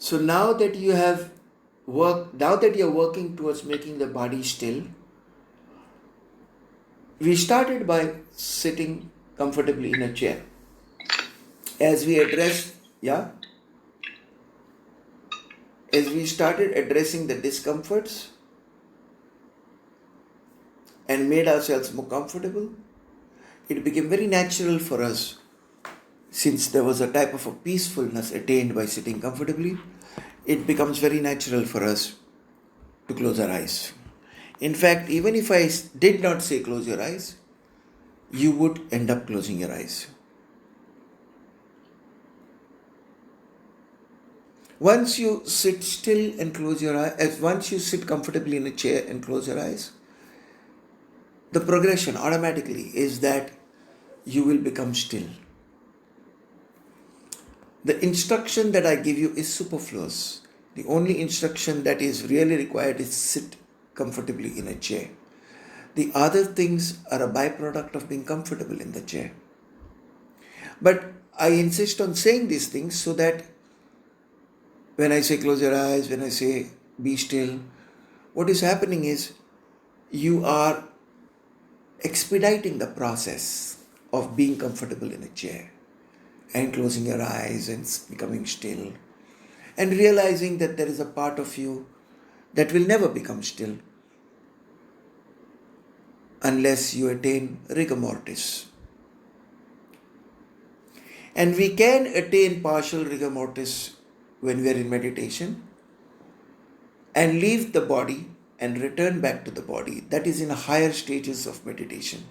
So now that you're working towards making the body still, we started by sitting comfortably in a chair. As we addressed, yeah, as we started addressing the discomforts and made ourselves more comfortable, it became very natural for us, since there was a type of a peacefulness attained by sitting comfortably, it becomes very natural for us to close our eyes. In fact, even if I did not say close your eyes, you would end up closing your eyes. Once you sit still and close your eyes, once you sit comfortably in a chair and close your eyes, the progression automatically is that you will become still. The instruction that I give you is superfluous. The only instruction that is really required is sit comfortably in a chair. The other things are a byproduct of being comfortable in the chair. But I insist on saying these things so that when I say close your eyes, when I say be still, what is happening is you are expediting the process of being comfortable in a chair and closing your eyes and becoming still and realizing that there is a part of you that will never become still unless you attain rigor mortis. And we can attain partial rigor mortis when we are in meditation and leave the body and return back to the body. That is in higher stages of meditation.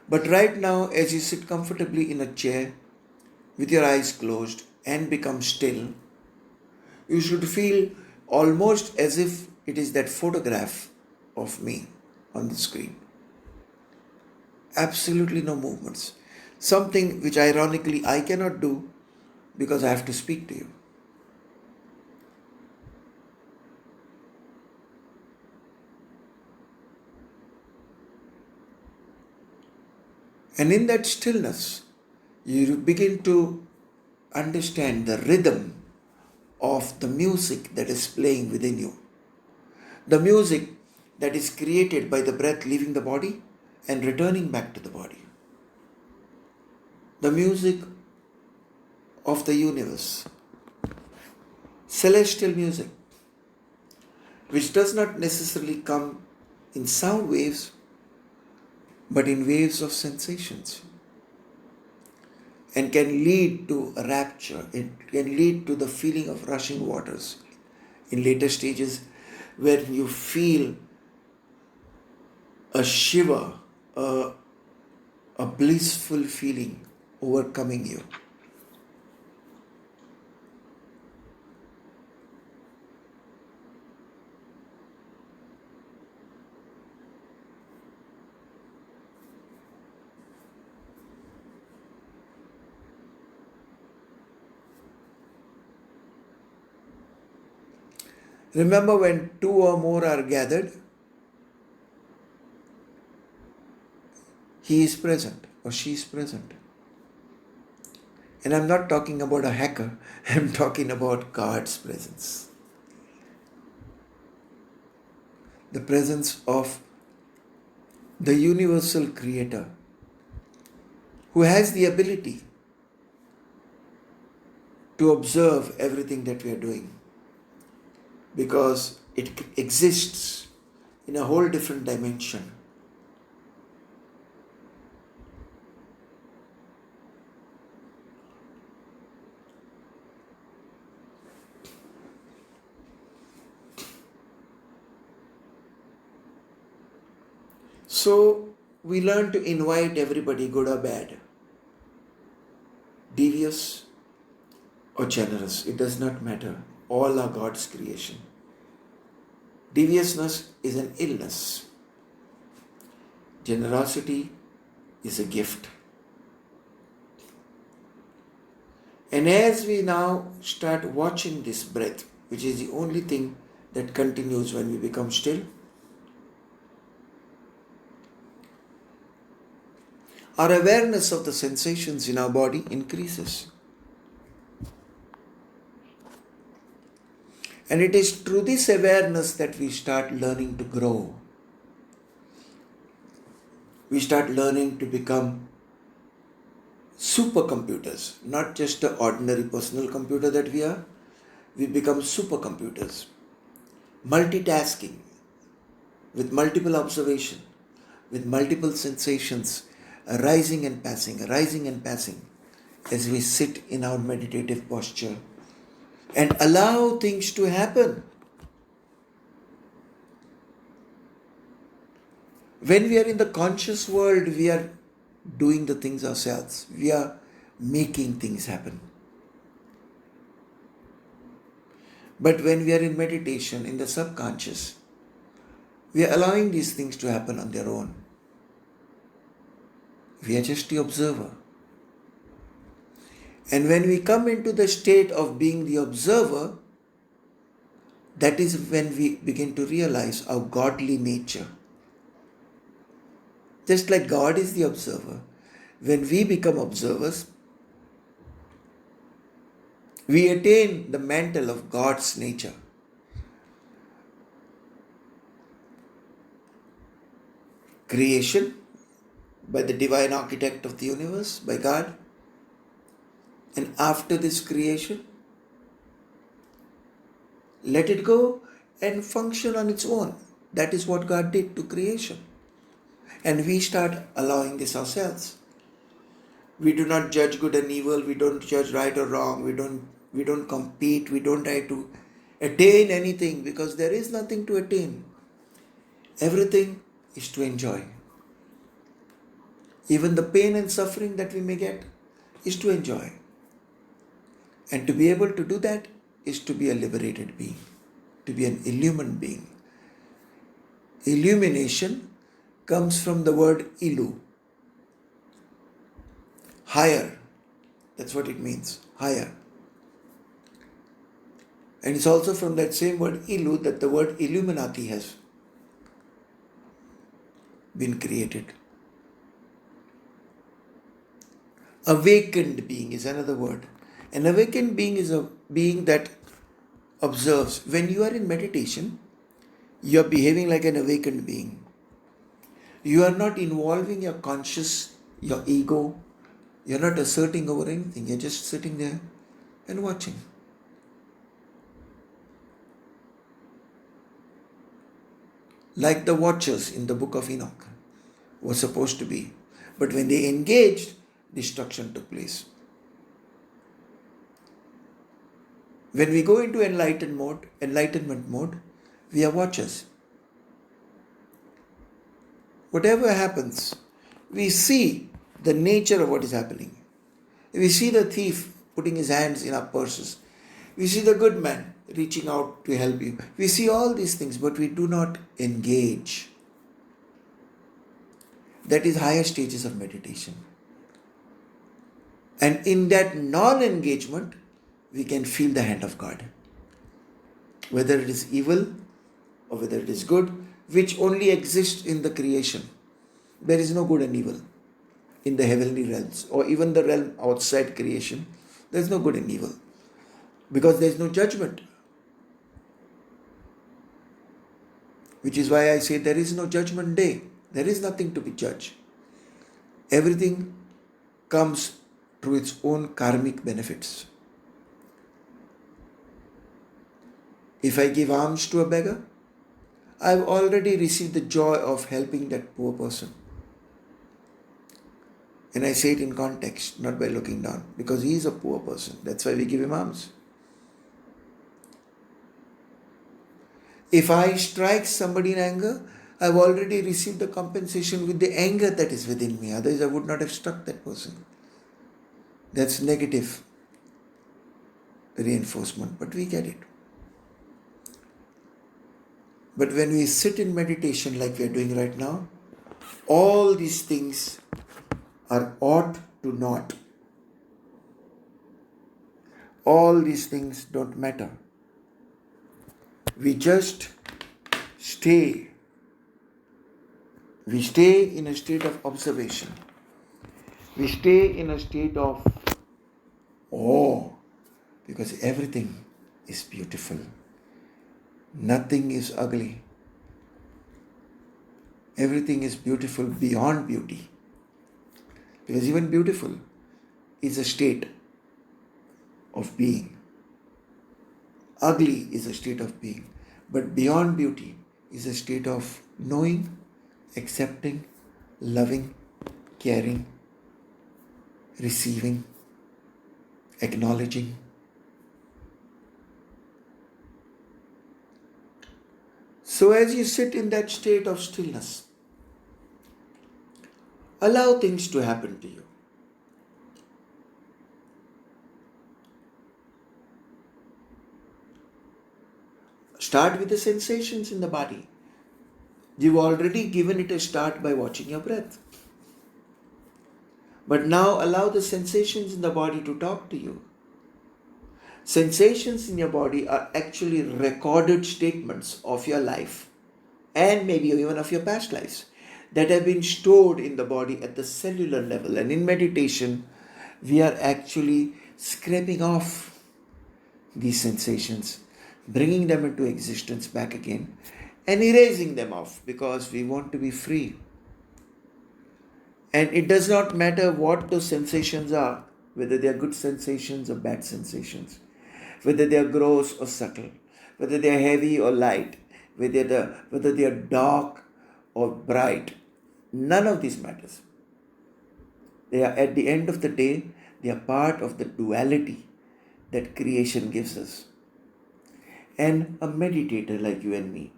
But right now, as you sit comfortably in a chair with your eyes closed and become still, you should feel almost as if it is that photograph of me on the screen. Absolutely no movements. Something which ironically I cannot do because I have to speak to you. And in that stillness, you begin to understand the rhythm of the music that is playing within you. The music that is created by the breath leaving the body and returning back to the body. The music of the universe. Celestial music, which does not necessarily come in sound waves, but in waves of sensations, and can lead to a rapture. It can lead to the feeling of rushing waters in later stages, where you feel a shiver, a blissful feeling overcoming you. Remember, when two or more are gathered, he is present or she is present. And I'm not talking about a hacker, I'm talking about God's presence. The presence of the universal creator who has the ability to observe everything that we are doing, because it exists in a whole different dimension. So we learn to invite everybody, good or bad, devious or generous, it does not matter. All are God's creation. Deviousness is an illness. Generosity is a gift. And as we now start watching this breath, which is the only thing that continues when we become still, our awareness of the sensations in our body increases. And it is through this awareness that we start learning to grow. We start learning to become supercomputers, not just the ordinary personal computer that we are. We become supercomputers, multitasking, with multiple observation, with multiple sensations, arising and passing, as we sit in our meditative posture and allow things to happen. When we are in the conscious world, we are doing the things ourselves. We are making things happen. But when we are in meditation, in the subconscious, we are allowing these things to happen on their own. We are just the observer. And when we come into the state of being the observer, that is when we begin to realize our godly nature. Just like God is the observer, when we become observers, we attain the mantle of God's nature. Creation by the divine architect of the universe, by God. And after this creation, let it go and function on its own. That is what God did to creation. And we start allowing this ourselves. We do not judge good and evil. We don't judge right or wrong. We don't compete. We don't try to attain anything, because there is nothing to attain. Everything is to enjoy. Even the pain and suffering that we may get is to enjoy. And to be able to do that is to be a liberated being, to be an illumined being. Illumination comes from the word ilu. Higher. That's what it means. Higher. And it's also from that same word ilu that the word Illuminati has been created. Awakened being is another word. An awakened being is a being that observes. When you are in meditation, you are behaving like an awakened being. You are not involving your conscious, your ego. You're not asserting over anything. You're just sitting there and watching. Like the watchers in the book of Enoch were supposed to be. But when they engaged, destruction took place. When we go into enlightenment mode, we are watchers. Whatever happens, we see the nature of what is happening. We see the thief putting his hands in our purses. We see the good man reaching out to help you. We see all these things, but we do not engage. That is higher stages of meditation. And in that non-engagement, we can feel the hand of God. Whether it is evil or whether it is good, which only exists in the creation. There is no good and evil in the heavenly realms, or even the realm outside creation. There is no good and evil, because there is no judgment. Which is why I say there is no judgment day. There is nothing to be judged. Everything comes through its own karmic benefits. If I give alms to a beggar, I have already received the joy of helping that poor person. And I say it in context, not by looking down, because he is a poor person. That's why we give him alms. If I strike somebody in anger, I've already received the compensation with the anger that is within me. Otherwise, I would not have struck that person. That's negative reinforcement, but we get it. But when we sit in meditation like we are doing right now, all these things are ought to not. All these things don't matter. We just stay. We stay in a state of observation. We stay in a state of awe, because everything is beautiful. Nothing is ugly. Everything is beautiful beyond beauty. Because even beautiful is a state of being. Ugly is a state of being. But beyond beauty is a state of knowing, accepting, loving, caring, receiving, acknowledging. So as you sit in that state of stillness, allow things to happen to you. Start with the sensations in the body. You've already given it a start by watching your breath. But now allow the sensations in the body to talk to you. Sensations in your body are actually recorded statements of your life and maybe even of your past lives that have been stored in the body at the cellular level. And in meditation, we are actually scraping off these sensations, bringing them into existence back again, and erasing them off because we want to be free. And it does not matter what those sensations are, whether they are good sensations or bad sensations, whether they are gross or subtle, whether they are heavy or light, whether they are dark or bright. None of this matters. They are, at the end of the day, they are part of the duality that creation gives us. And a meditator like you and me,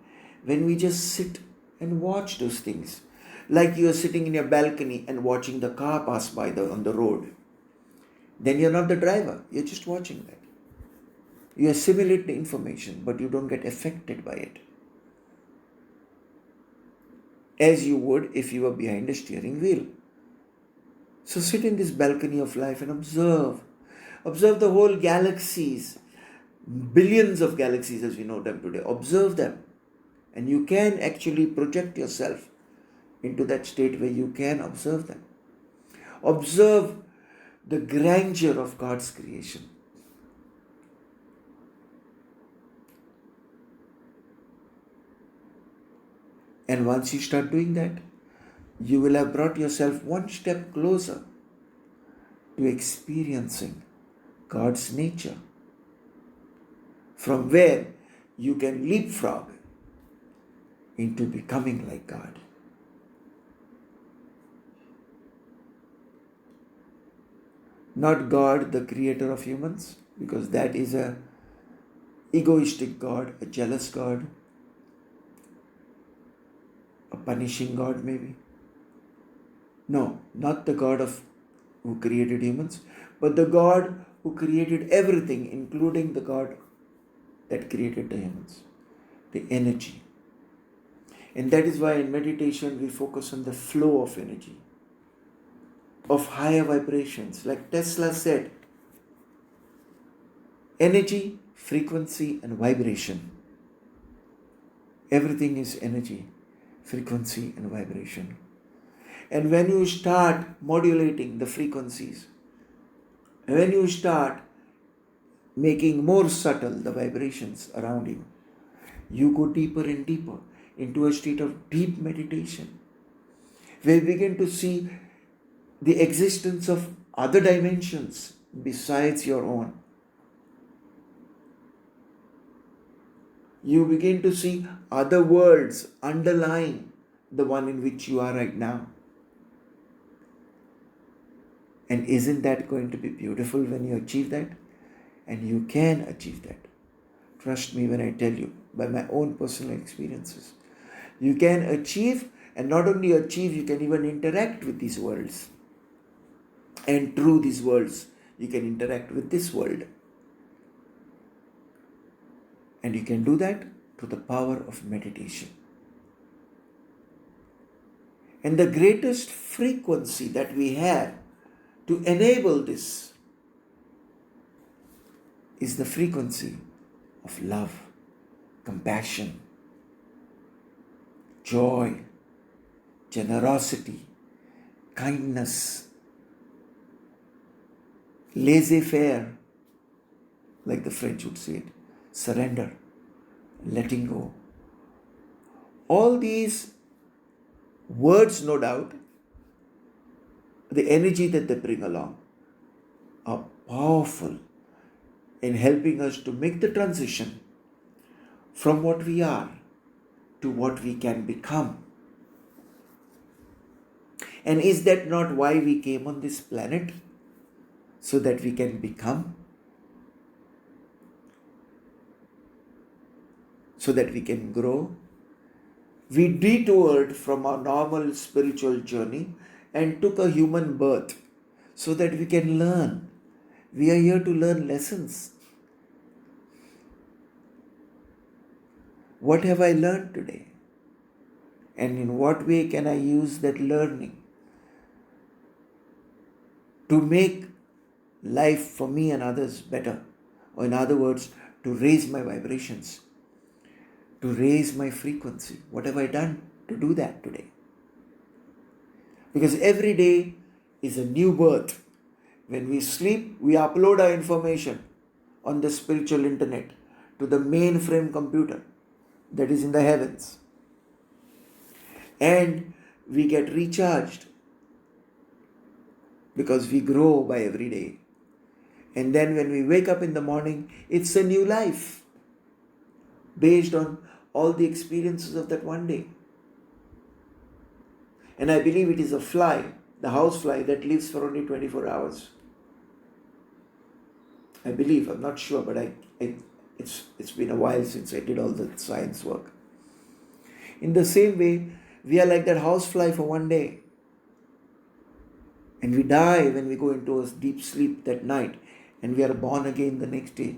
when we just sit and watch those things, like you are sitting in your balcony and watching the car pass by on the road, then you're not the driver, you're just watching that. You assimilate the information, but you don't get affected by it, as you would if you were behind a steering wheel. So sit in this balcony of life and observe. Observe the whole galaxies, billions of galaxies as we know them today. Observe them. And you can actually project yourself into that state where you can observe them. Observe the grandeur of God's creation. And once you start doing that, you will have brought yourself one step closer to experiencing God's nature, from where you can leapfrog into becoming like God. Not God, the creator of humans, because that is a egoistic God, a jealous God, a punishing God maybe. No, not the God who created humans, but the God who created everything, including the God that created the humans, the energy. And that is why in meditation we focus on the flow of energy, of higher vibrations. Like Tesla said, energy, frequency, and vibration. Everything is energy, frequency, and vibration. And when you start modulating the frequencies, when you start making more subtle the vibrations around you, you go deeper and deeper into a state of deep meditation, where you begin to see the existence of other dimensions besides your own. You begin to see other worlds underlying the one in which you are right now. And isn't that going to be beautiful when you achieve that? And you can achieve that. Trust me when I tell you, by my own personal experiences. You can achieve, and not only achieve, you can even interact with these worlds. And through these worlds, you can interact with this world. And you can do that through the power of meditation. And the greatest frequency that we have to enable this is the frequency of love, compassion, joy, generosity, kindness, laissez-faire, like the French would say it, surrender, letting go. All these words, no doubt, the energy that they bring along are powerful in helping us to make the transition from what we are to what we can become. And is that not why we came on this planet? So that we can become? So that we can grow? We detoured from our normal spiritual journey and took a human birth so that we can learn. We are here to learn lessons. What have I learned today? And in what way can I use that learning to make life for me and others better? Or in other words, to raise my vibrations, to raise my frequency. What have I done to do that today? Because every day is a new birth. When we sleep, we upload our information on the spiritual internet to the mainframe computer that is in the heavens. And we get recharged because we grow by every day. And then when we wake up in the morning, it's a new life based on all the experiences of that one day. And I believe it is a fly, the house fly, that lives for only 24 hours. I believe, I'm not sure, but it's been a while since I did all the science work. In the same way, we are like that housefly for one day. And we die when we go into a deep sleep that night. And we are born again the next day.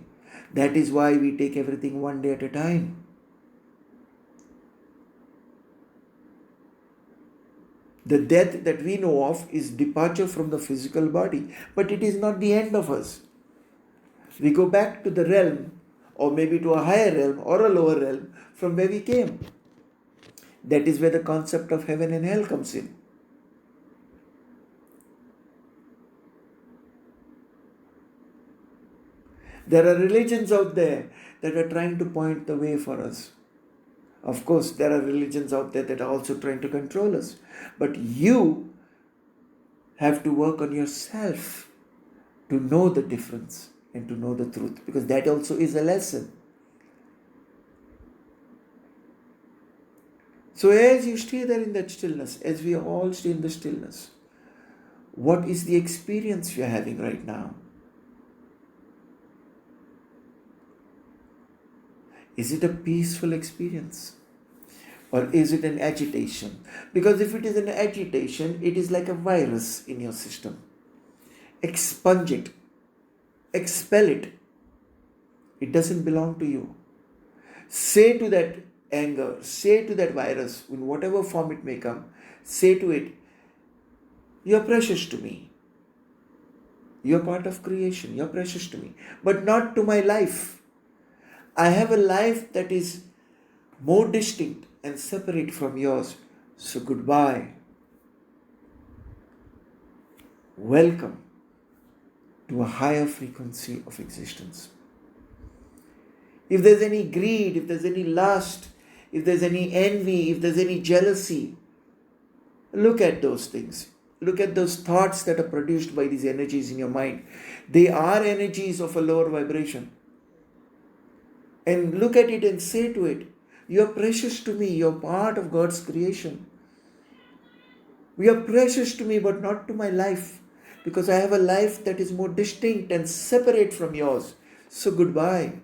That is why we take everything one day at a time. The death that we know of is departure from the physical body. But it is not the end of us. We go back to the realm, or maybe to a higher realm or a lower realm from where we came. That is where the concept of heaven and hell comes in. There are religions out there that are trying to point the way for us. Of course, there are religions out there that are also trying to control us. But you have to work on yourself to know the difference and to know the truth, because that also is a lesson. So as you stay there in that stillness, as we all stay in the stillness, what is the experience you are having right now? Is it a peaceful experience? Or is it an agitation? Because if it is an agitation, it is like a virus in your system. Expunge it. Expel it. It doesn't belong to you. Say to that anger, say to that virus, in whatever form it may come, say to it, you are precious to me. You are part of creation. You are precious to me. But not to my life. I have a life that is more distinct and separate from yours. So goodbye. Welcome to a higher frequency of existence. If there's any greed, if there's any lust, if there's any envy, if there's any jealousy, look at those things. Look at those thoughts that are produced by these energies in your mind. They are energies of a lower vibration. And look at it and say to it, you are precious to me, you're part of God's creation. You are precious to me, but not to my life, because I have a life that is more distinct and separate from yours. So goodbye.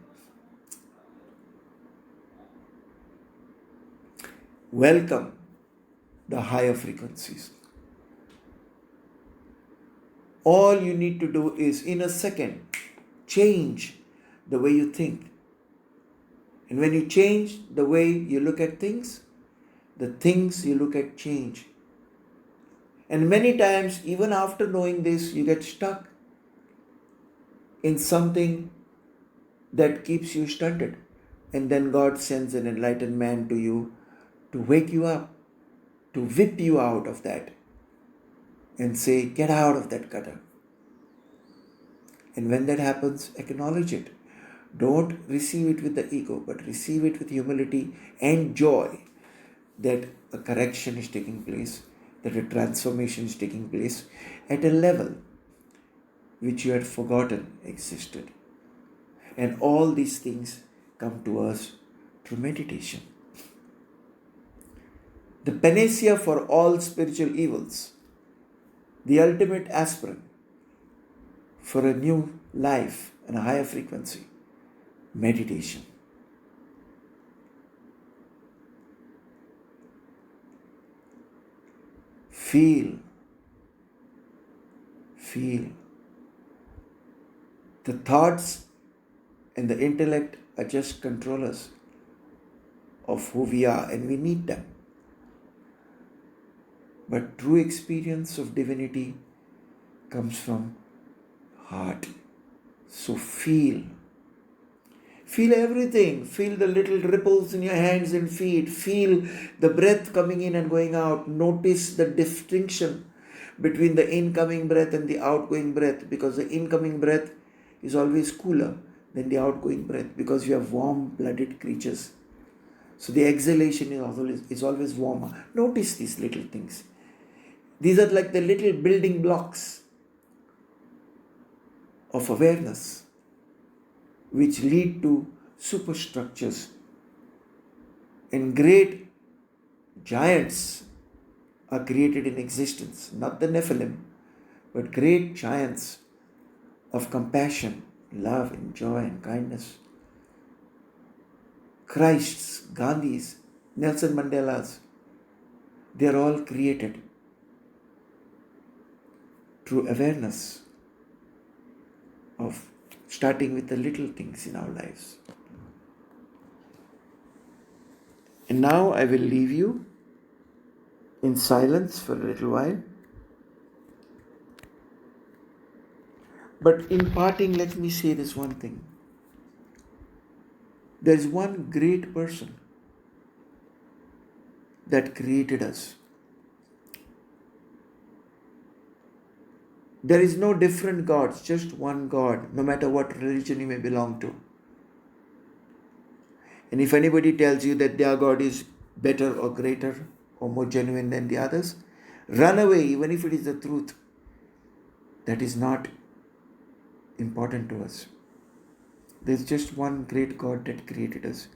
Welcome the higher frequencies. All you need to do is, in a second, change the way you think. And when you change the way you look at things, the things you look at change. And many times, even after knowing this, you get stuck in something that keeps you stunted. And then God sends an enlightened man to you to wake you up, to whip you out of that and say, get out of that gutter. And when that happens, acknowledge it. Don't receive it with the ego, but receive it with humility and joy that a correction is taking place, that a transformation is taking place at a level which you had forgotten existed. And all these things come to us through meditation. The panacea for all spiritual evils, the ultimate aspirin for a new life and a higher frequency, meditation. Feel. The thoughts and the intellect are just controllers of who we are, and we need them. But true experience of divinity comes from heart. So feel. Feel everything. Feel the little ripples in your hands and feet. Feel the breath coming in and going out. Notice the distinction between the incoming breath and the outgoing breath, because the incoming breath is always cooler than the outgoing breath, because we are warm-blooded creatures. So the exhalation is always warmer. Notice these little things. These are like the little building blocks of awareness which lead to superstructures. And great giants are created in existence, not the Nephilim, but great giants of compassion, love, and joy and kindness. Christs, Gandhis, Nelson Mandelas, they are all created through awareness of starting with the little things in our lives. And now I will leave you in silence for a little while. But in parting, let me say this one thing. There is one great person that created us. There is no different gods, just one God, no matter what religion you may belong to. And if anybody tells you that their God is better or greater or more genuine than the others, run away, even if it is the truth. That is not important to us. There is just one great God that created us.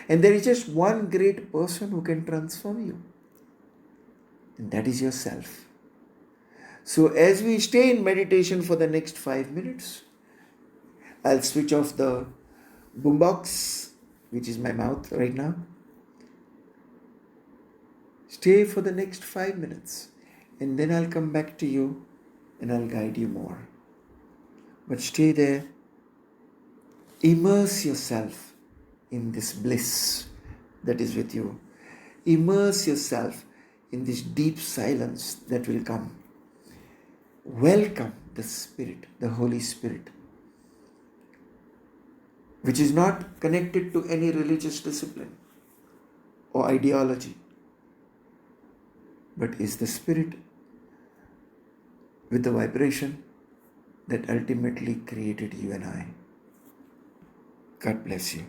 And there is just one great person who can transform you. And that is yourself. So as we stay in meditation for the next 5 minutes, I'll switch off the boombox, which is my mouth right now. Stay for the next 5 minutes, and then I'll come back to you and I'll guide you more. But stay there. Immerse yourself in this bliss that is with you. Immerse yourself in this deep silence that will come. Welcome the Spirit, the Holy Spirit, which is not connected to any religious discipline or ideology, but is the Spirit with the vibration that ultimately created you and I. God bless you.